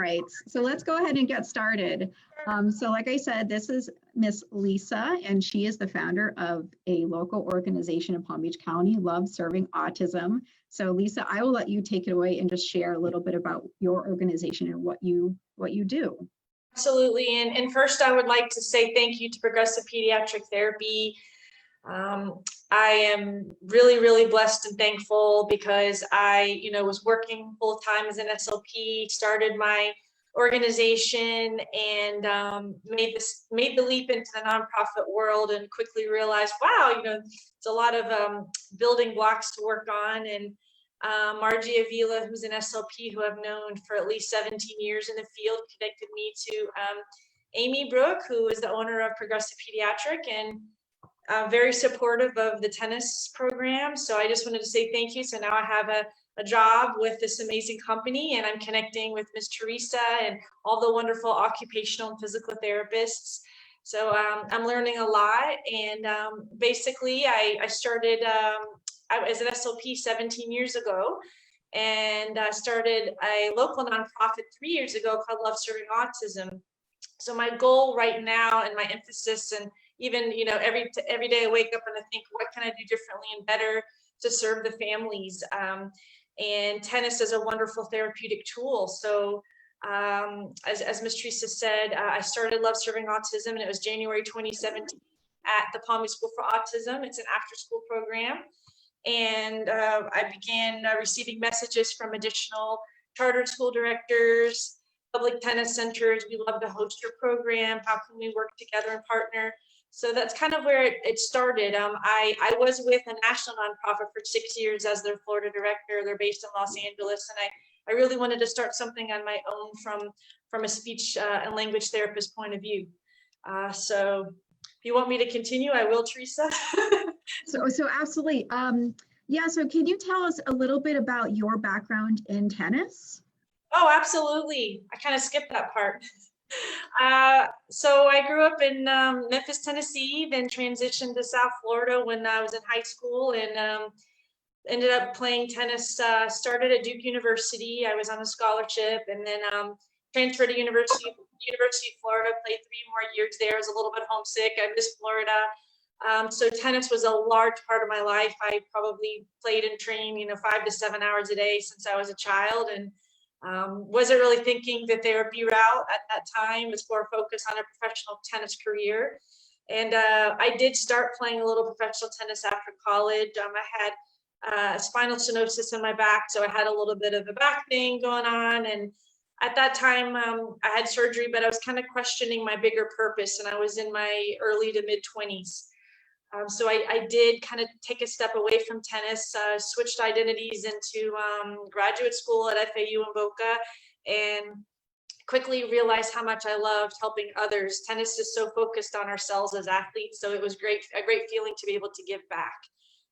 right, so let's go ahead and get started. So like I said, this is Miss Lisa, and she is the founder of a local organization in Palm Beach County, Love Serving Autism. So Lisa, I will let you take it away and just share a little bit about your organization and what you do. Absolutely, and first I would like to say thank you to Progressive Pediatric Therapy. I am really blessed and thankful because I, was working full time as an SLP, started my organization, and made the leap into the nonprofit world, and quickly realized, wow, it's a lot of building blocks to work on. And Margie Avila, who's an SLP who I've known for at least 17 years in the field, connected me to Amy Brooke, who is the owner of Progressive Pediatric, and very supportive of the tennis program. So I just wanted to say thank you. So now I have a job with this amazing company, and I'm connecting with Ms. Teresa and all the wonderful occupational and physical therapists. So I'm learning a lot. And basically I started, I was an SLP 17 years ago, and started a local nonprofit 3 years ago called Love Serving Autism. So my goal right now, and my emphasis, and even, every day I wake up and I think, what can I do differently and better to serve the families? And tennis is a wonderful therapeutic tool. So as Ms. Teresa said, I started Love Serving Autism, and it was January 2017 at the Palm Beach School for Autism. It's an after-school program. And I began receiving messages from additional charter school directors, public tennis centers. We love to host your program. How can we work together and partner? So that's kind of where it started. I was with a national nonprofit for 6 years as their Florida director. They're based in Los Angeles, and I really wanted to start something on my own from a speech and language therapist point of view. So if you want me to continue, I will, Teresa. So absolutely. Yeah, so can you tell us a little bit about your background in tennis? Oh, absolutely. I kind of skipped that part. So I grew up in Memphis, Tennessee, then transitioned to South Florida when I was in high school, and ended up playing tennis. Started at Duke University. I was on a scholarship, and then transferred to University of Florida. Played 3 more years there. I was a little bit homesick. I missed Florida. So tennis was a large part of my life. I probably played and trained, 5 to 7 hours a day since I was a child, and wasn't really thinking the therapy route at that time. Was more focused on a professional tennis career. And I did start playing a little professional tennis after college. I had spinal stenosis in my back, so I had a little bit of a back thing going on. And at that time, I had surgery, but I was kind of questioning my bigger purpose, and I was in my early to mid 20s. So I did kind of take a step away from tennis, switched identities into graduate school at FAU in Boca, and quickly realized how much I loved helping others. Tennis is so focused on ourselves as athletes, so it was a great feeling to be able to give back.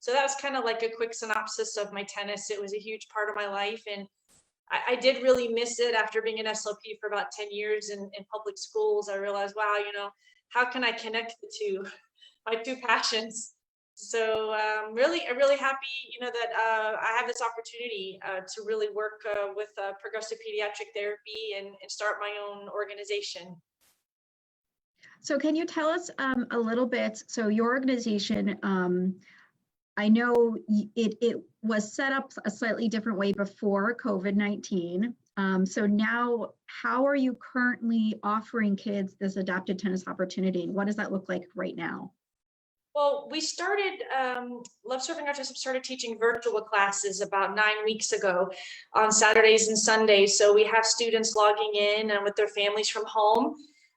So that was kind of like a quick synopsis of my tennis. It was a huge part of my life, and I did really miss it after being an SLP for about 10 years in public schools. I realized, wow, how can I connect the two? My two passions. So I'm really happy, that I have this opportunity to really work with progressive pediatric therapy and start my own organization. So can you tell us a little bit, so your organization, I know it was set up a slightly different way before COVID-19. So now, how are you currently offering kids this adapted tennis opportunity? And what does that look like right now? Well, we started, Love Serving Autism started teaching virtual classes about 9 weeks ago on Saturdays and Sundays. So we have students logging in and with their families from home.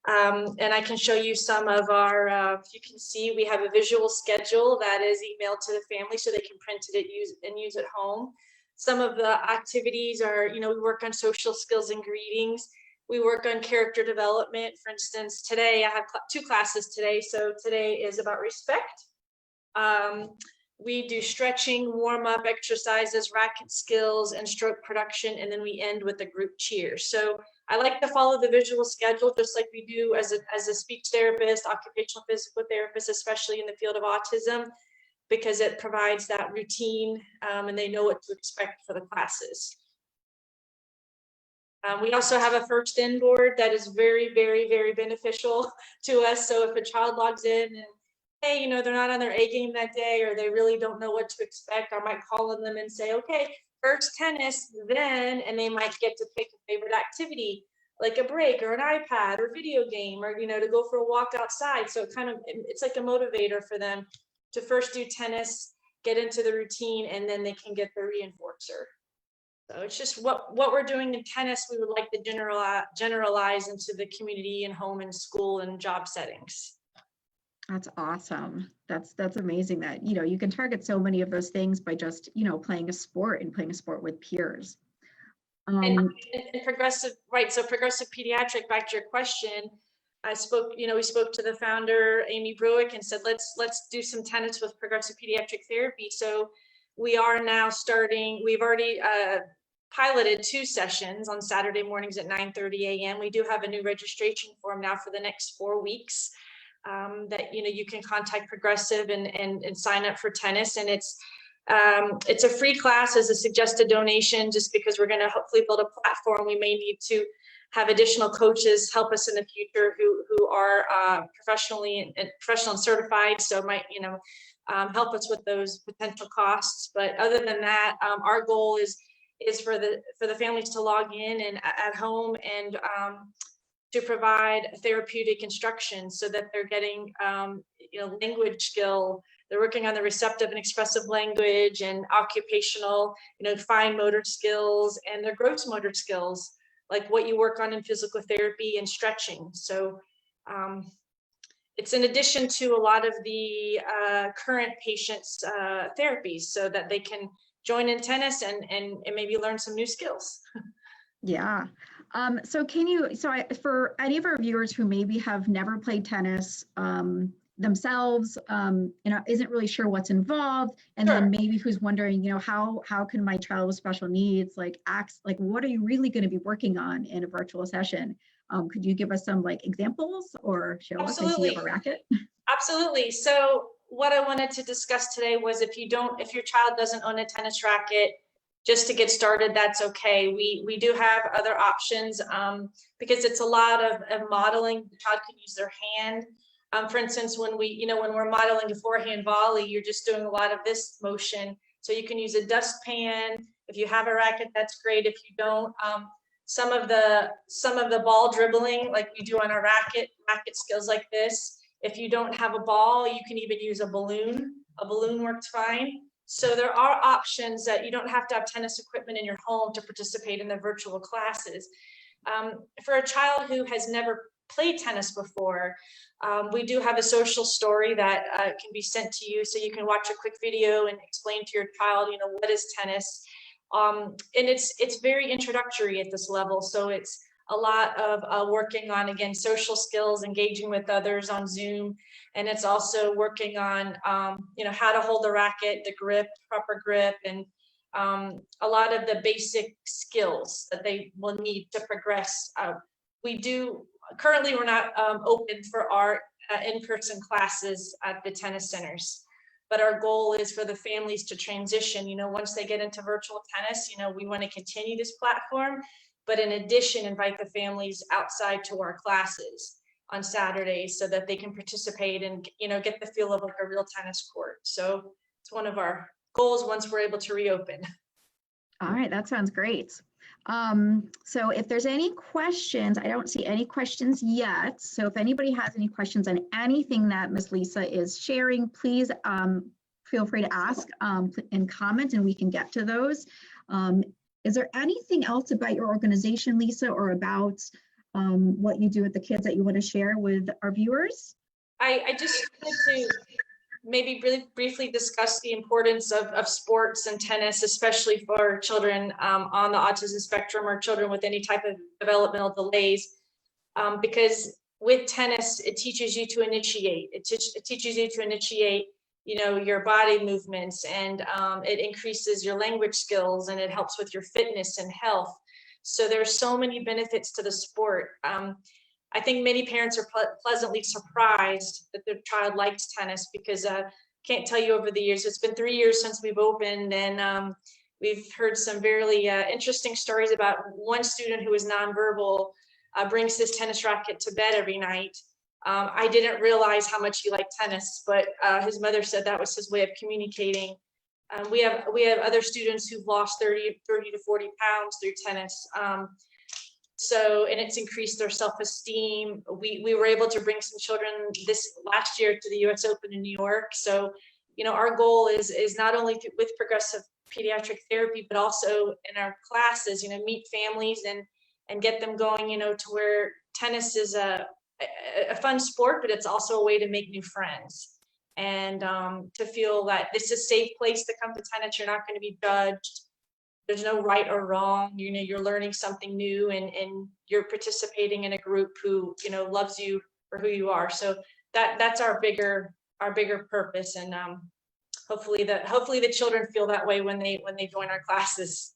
And I can show you some of our, if you can see, we have a visual schedule that is emailed to the family so they can print it and use at home. Some of the activities are, we work on social skills and greetings. We work on character development. For instance, today I have 2 classes today. So today is about respect. We do stretching, warm up exercises, racket skills, and stroke production. And then we end with a group cheer. So I like to follow the visual schedule, just like we do as a speech therapist, occupational physical therapist, especially in the field of autism, because it provides that routine and they know what to expect for the classes. We also have a first in board that is very, very, very beneficial to us. So if a child logs in and, hey, you know, they're not on their A game that day, or they really don't know what to expect, I might call on them and say, okay, first tennis, then, and they might get to pick a favorite activity, like a break or an iPad or video game, or, you know, to go for a walk outside. So it's like a motivator for them to first do tennis, get into the routine, and then they can get the reinforcer. So it's just what we're doing in tennis, we would like to generalize into the community and home and school and job settings. That's awesome. That's amazing that, you know, you can target so many of those things by just, you know, playing a sport and playing a sport with peers. And progressive, right? So progressive pediatric, back to your question, we spoke to the founder, Amy Bruick, and said, let's do some tennis with progressive pediatric therapy. So we are now starting, we've already piloted 2 sessions on Saturday mornings at 9:30 a.m. We do have a new registration form now for the next 4 weeks that, you know, you can contact Progressive and sign up for tennis. And it's a free class as a suggested donation, just because we're going to hopefully build a platform. We may need to have additional coaches help us in the future who are professional and certified. So might, you know, help us with those potential costs. But other than that, our goal is for the families to log in and at home and to provide therapeutic instruction so that they're getting, you know, language skill. They're working on the receptive and expressive language and occupational, you know, fine motor skills, and their gross motor skills, like what you work on in physical therapy and stretching. So it's in addition to a lot of the current patients' therapies, so that they can join in tennis and maybe learn some new skills. Yeah. So for any of our viewers who maybe have never played tennis themselves, you know, isn't really sure what's involved, and Sure. then maybe who's wondering, you know, how can my child with special needs like what are you really going to be working on in a virtual session? Could you give us some like examples or show us? I see you have a racket. Absolutely. So what I wanted to discuss today was if your child doesn't own a tennis racket, just to get started, that's okay. We do have other options because it's a lot of modeling. The child can use their hand. For instance, when we're modeling a forehand volley, you're just doing a lot of this motion. So you can use a dustpan. If you have a racket, that's great. If you don't, some of the ball dribbling, like we do on a racket skills like this. If you don't have a ball, you can even use a balloon. A balloon works fine. So there are options that you don't have to have tennis equipment in your home to participate in the virtual classes. For a child who has never played tennis before, we do have a social story that can be sent to you, so you can watch a quick video and explain to your child, you know, what is tennis. And it's very introductory at this level. So it's a lot of working on, again, social skills, engaging with others on Zoom. And it's also working on, you know, how to hold the racket, the grip, proper grip, and a lot of the basic skills that they will need to progress. Currently, we're not open for our in-person classes at the tennis centers. But our goal is for the families to transition, you know, once they get into virtual tennis, you know, we want to continue this platform, but in addition, invite the families outside to our classes on Saturdays so that they can participate and, you know, get the feel of like a real tennis court. So it's one of our goals once we're able to reopen. All right, that sounds great. So if there's any questions, I don't see any questions yet. So if anybody has any questions on anything that Ms. Lisa is sharing, please feel free to ask and comment, and we can get to those. Is there anything else about your organization, Lisa, or about what you do with the kids that you want to share with our viewers? I just wanted to maybe really briefly discuss the importance of sports and tennis, especially for children on the autism spectrum or children with any type of developmental delays. Because with tennis, it teaches you to initiate. It teaches you to initiate, you know, your body movements, and it increases your language skills, and it helps with your fitness and health. So there's so many benefits to the sport. I think many parents are pleasantly surprised that their child likes tennis, because can't tell you over the years, it's been 3 years since we've opened, and We've heard some very interesting stories about one student who is nonverbal, brings his tennis racket to bed every night. I didn't realize how much he liked tennis, but his mother said that was his way of communicating. We have other students who've lost 30 to 40 pounds through tennis. And it's increased their self-esteem. We were able to bring some children this last year to the US Open in New York. So, our goal is not only with progressive pediatric therapy, but also in our classes, meet families and get them going, to where tennis is a fun sport, but it's also a way to make new friends. And to feel that this is a safe place to come to tennis. You're not going to be judged. There's no right or wrong. You're learning something new, and you're participating in a group who loves you for who you are. So that's our bigger purpose, and hopefully the children feel that way when they join our classes.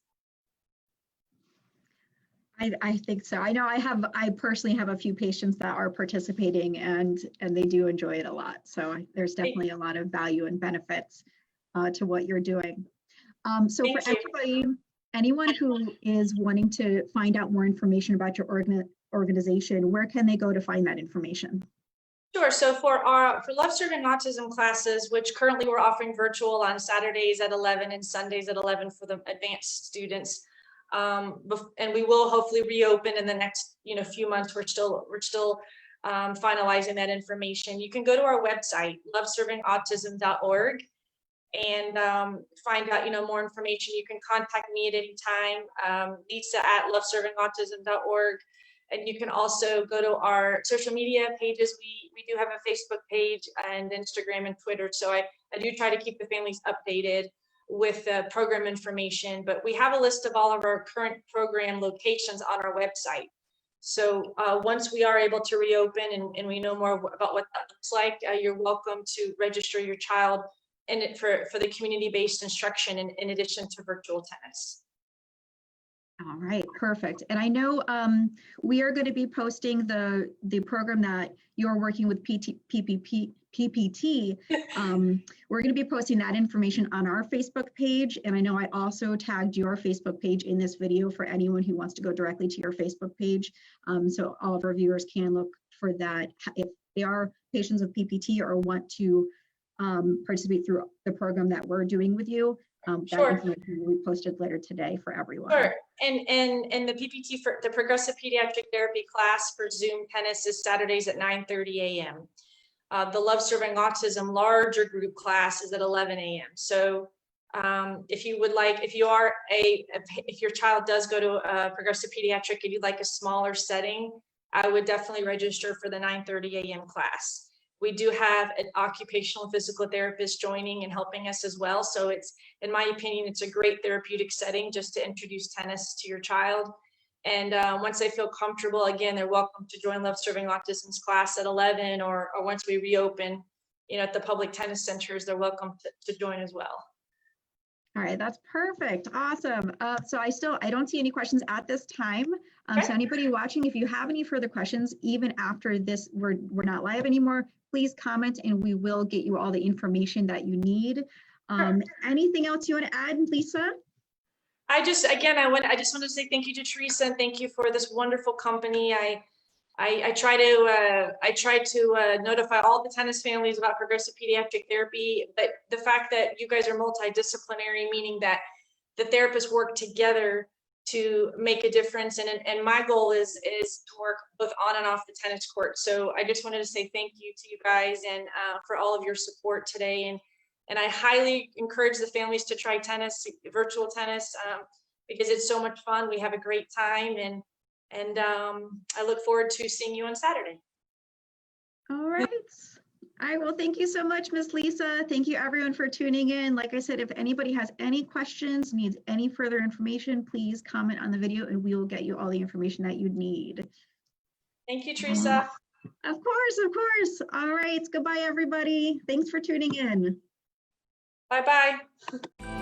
I think so. I know I personally have a few patients that are participating, and they do enjoy it a lot. So there's definitely a lot of value and benefits to what you're doing. So for anyone who is wanting to find out more information about your organization, where can they go to find that information? Sure. So for Love Serving Autism classes, which currently we're offering virtual on Saturdays at 11 and Sundays at 11 for the advanced students. And we will hopefully reopen in the next few months. We're still finalizing that information. You can go to our website, loveservingautism.org, and find out more information. You can contact me at any time, Lisa at loveservingautism.org. And you can also go to our social media pages. We do have a Facebook page and Instagram and Twitter. So I do try to keep the families updated with program information, but we have a list of all of our current program locations on our website. So once we are able to reopen and we know more about what that looks like, you're welcome to register your child in it for the community-based instruction in addition to virtual tennis. All right, perfect. And I know we are going to be posting the program that you're working with PPT. We're going to be posting that information on our Facebook page. And I know I also tagged your Facebook page in this video for anyone who wants to go directly to your Facebook page. So all of our viewers can look for that if they are patients of PPT or want to participate through the program that we're doing with you. That information will be posted later today for everyone. Sure. And the PPT for the progressive pediatric therapy class for Zoom tennis is Saturdays at 9:30 a.m. The Love Serving Autism larger group class is at 11 a.m. So if your child does go to a progressive pediatric and you'd like a smaller setting, I would definitely register for the 9:30 a.m. class. We do have an occupational and physical therapist joining and helping us as well. So it's, in my opinion, it's a great therapeutic setting just to introduce tennis to your child. And once they feel comfortable, again, they're welcome to join Love Serving Autism's class at 11, or once we reopen, at the public tennis centers, they're welcome to join as well. All right, that's perfect. Awesome. So I don't see any questions at this time. Okay. So anybody watching, if you have any further questions, even after this, we're not live anymore, please comment and we will get you all the information that you need. Sure. Anything else you want to add, Lisa? I just want to say thank you to Teresa and thank you for this wonderful company. I try to notify all the tennis families about progressive pediatric therapy, but the fact that you guys are multidisciplinary, meaning that the therapists work together to make a difference. And my goal is to work both on and off the tennis court. So I just wanted to say thank you to you guys and for all of your support today. And I highly encourage the families to try tennis, virtual tennis, because it's so much fun. We have a great time, and I look forward to seeing you on Saturday. All right. All right. Well, thank you so much, Miss Lisa. Thank you everyone for tuning in. Like I said, if anybody has any questions, needs any further information, please comment on the video and we will get you all the information that you need. Thank you, Teresa. Of course. All right. Goodbye, everybody. Thanks for tuning in. Bye-bye.